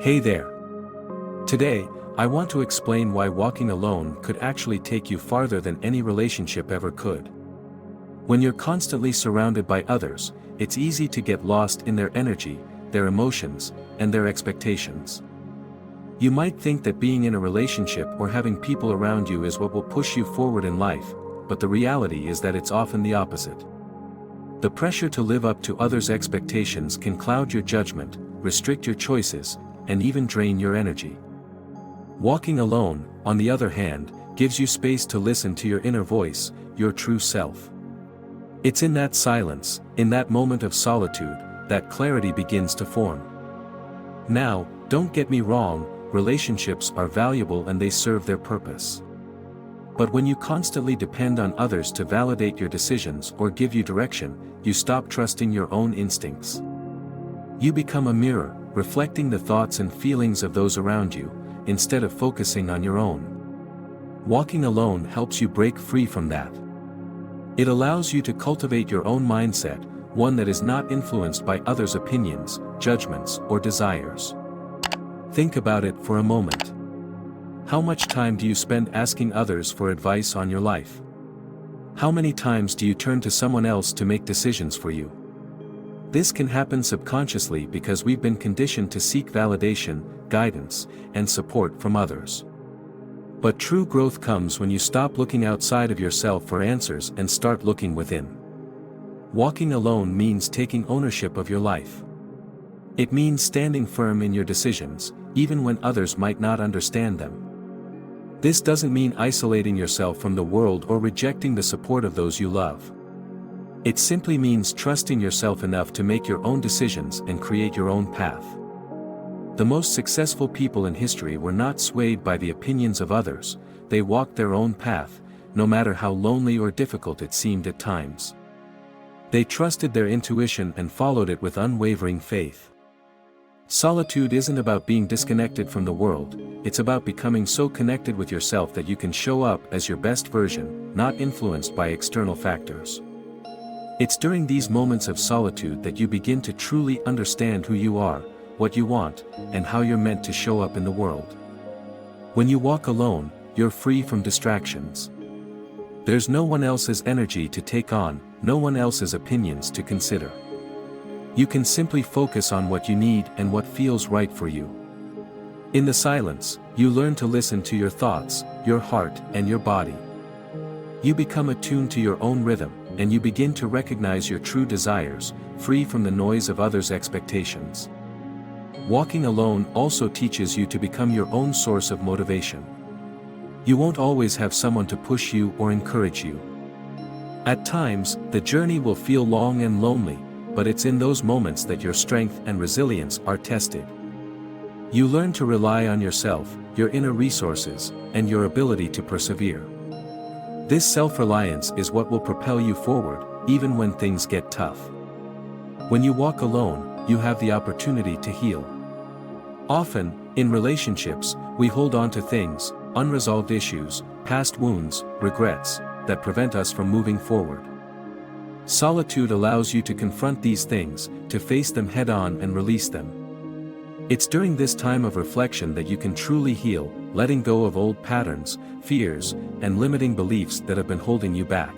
Hey there. Today, I want to explain why walking alone could actually take you farther than any relationship ever could. When you're constantly surrounded by others, it's easy to get lost in their energy, their emotions, and their expectations. You might think that being in a relationship or having people around you is what will push you forward in life, but the reality is that it's often the opposite. The pressure to live up to others' expectations can cloud your judgment, restrict your choices, and even drain your energy. Walking alone, on the other hand, gives you space to listen to your inner voice, your true self. It's in that silence, in that moment of solitude, that clarity begins to form. Now, don't get me wrong, relationships are valuable and they serve their purpose. But when you constantly depend on others to validate your decisions or give you direction, you stop trusting your own instincts. You become a mirror, reflecting the thoughts and feelings of those around you, instead of focusing on your own. Walking alone helps you break free from that. It allows you to cultivate your own mindset, one that is not influenced by others' opinions, judgments, or desires. Think about it for a moment. How much time do you spend asking others for advice on your life? How many times do you turn to someone else to make decisions for you? This can happen subconsciously because we've been conditioned to seek validation, guidance, and support from others. But true growth comes when you stop looking outside of yourself for answers and start looking within. Walking alone means taking ownership of your life. It means standing firm in your decisions, even when others might not understand them. This doesn't mean isolating yourself from the world or rejecting the support of those you love. It simply means trusting yourself enough to make your own decisions and create your own path. The most successful people in history were not swayed by the opinions of others, they walked their own path, no matter how lonely or difficult it seemed at times. They trusted their intuition and followed it with unwavering faith. Solitude isn't about being disconnected from the world, it's about becoming so connected with yourself that you can show up as your best version, not influenced by external factors. It's during these moments of solitude that you begin to truly understand who you are, what you want, and how you're meant to show up in the world. When you walk alone, you're free from distractions. There's no one else's energy to take on, no one else's opinions to consider. You can simply focus on what you need and what feels right for you. In the silence, you learn to listen to your thoughts, your heart, and your body. You become attuned to your own rhythm, and you begin to recognize your true desires, free from the noise of others' expectations. Walking alone also teaches you to become your own source of motivation. You won't always have someone to push you or encourage you. At times, the journey will feel long and lonely, but it's in those moments that your strength and resilience are tested. You learn to rely on yourself, your inner resources, and your ability to persevere. This self-reliance is what will propel you forward, even when things get tough. When you walk alone, you have the opportunity to heal. Often, in relationships, we hold on to things, unresolved issues, past wounds, regrets, that prevent us from moving forward. Solitude allows you to confront these things, to face them head-on and release them. It's during this time of reflection that you can truly heal, letting go of old patterns, fears, and limiting beliefs that have been holding you back.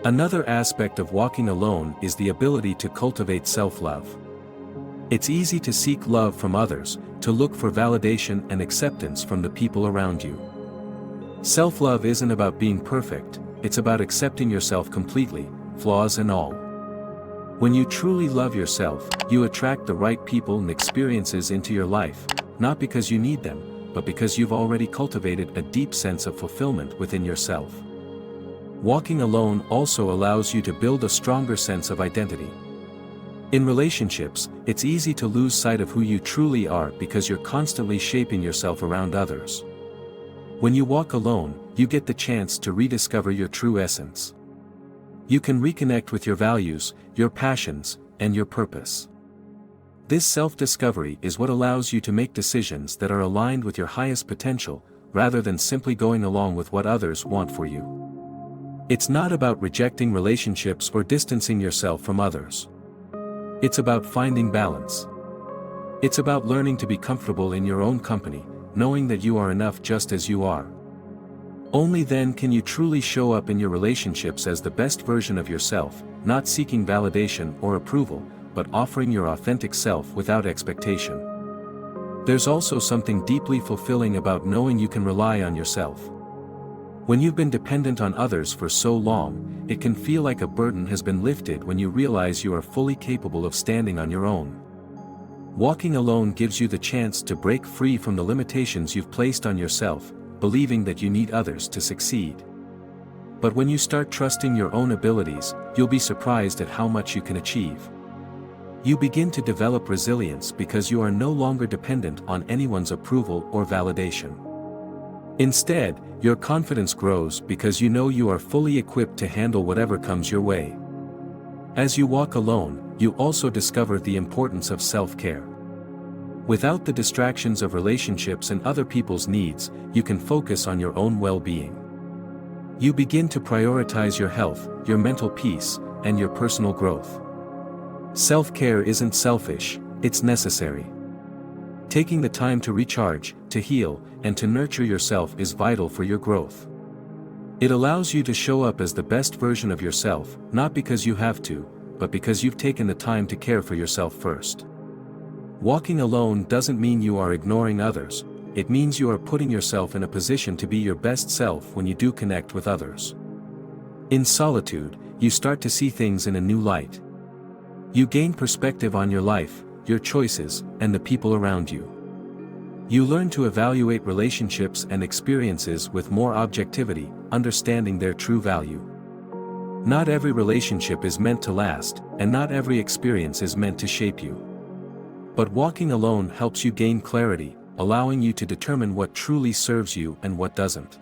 Another aspect of walking alone is the ability to cultivate self-love. It's easy to seek love from others, to look for validation and acceptance from the people around you. Self-love isn't about being perfect, it's about accepting yourself completely, flaws and all. When you truly love yourself, you attract the right people and experiences into your life, not because you need them, but because you've already cultivated a deep sense of fulfillment within yourself. Walking alone also allows you to build a stronger sense of identity. In relationships, it's easy to lose sight of who you truly are because you're constantly shaping yourself around others. When you walk alone, you get the chance to rediscover your true essence. You can reconnect with your values, your passions, and your purpose. This self-discovery is what allows you to make decisions that are aligned with your highest potential, rather than simply going along with what others want for you. It's not about rejecting relationships or distancing yourself from others. It's about finding balance. It's about learning to be comfortable in your own company, knowing that you are enough just as you are. Only then can you truly show up in your relationships as the best version of yourself, not seeking validation or approval, but offering your authentic self without expectation. There's also something deeply fulfilling about knowing you can rely on yourself. When you've been dependent on others for so long, it can feel like a burden has been lifted when you realize you are fully capable of standing on your own. Walking alone gives you the chance to break free from the limitations you've placed on yourself, believing that you need others to succeed. But when you start trusting your own abilities, you'll be surprised at how much you can achieve. You begin to develop resilience because you are no longer dependent on anyone's approval or validation. Instead, your confidence grows because you know you are fully equipped to handle whatever comes your way. As you walk alone, you also discover the importance of self-care. Without the distractions of relationships and other people's needs, you can focus on your own well-being. You begin to prioritize your health, your mental peace, and your personal growth. Self-care isn't selfish, it's necessary. Taking the time to recharge, to heal, and to nurture yourself is vital for your growth. It allows you to show up as the best version of yourself, not because you have to, but because you've taken the time to care for yourself first. Walking alone doesn't mean you are ignoring others, it means you are putting yourself in a position to be your best self when you do connect with others. In solitude, you start to see things in a new light. You gain perspective on your life, your choices, and the people around you. You learn to evaluate relationships and experiences with more objectivity, understanding their true value. Not every relationship is meant to last, and not every experience is meant to shape you. But walking alone helps you gain clarity, allowing you to determine what truly serves you and what doesn't.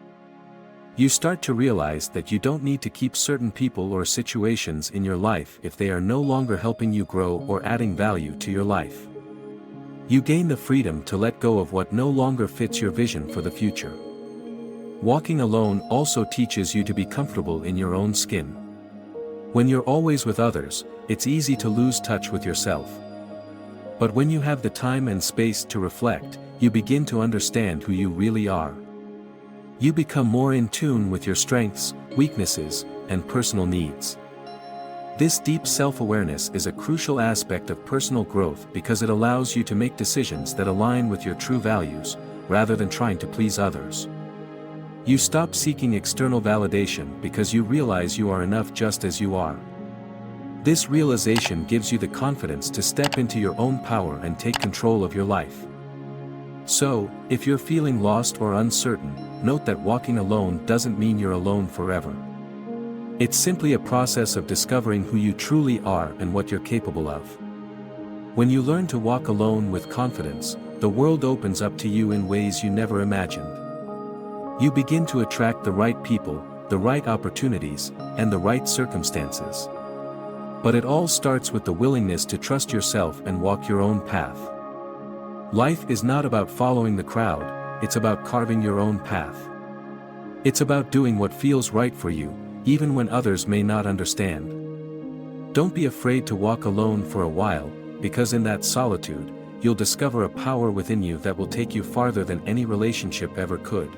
You start to realize that you don't need to keep certain people or situations in your life if they are no longer helping you grow or adding value to your life. You gain the freedom to let go of what no longer fits your vision for the future. Walking alone also teaches you to be comfortable in your own skin. When you're always with others, it's easy to lose touch with yourself. But when you have the time and space to reflect, you begin to understand who you really are. You become more in tune with your strengths, weaknesses, and personal needs. This deep self-awareness is a crucial aspect of personal growth because it allows you to make decisions that align with your true values, rather than trying to please others. You stop seeking external validation because you realize you are enough just as you are. This realization gives you the confidence to step into your own power and take control of your life. So, if you're feeling lost or uncertain, note that walking alone doesn't mean you're alone forever. It's simply a process of discovering who you truly are and what you're capable of. When you learn to walk alone with confidence, the world opens up to you in ways you never imagined. You begin to attract the right people, the right opportunities, and the right circumstances. But it all starts with the willingness to trust yourself and walk your own path. Life is not about following the crowd, it's about carving your own path. It's about doing what feels right for you, even when others may not understand. Don't be afraid to walk alone for a while, because in that solitude, you'll discover a power within you that will take you farther than any relationship ever could.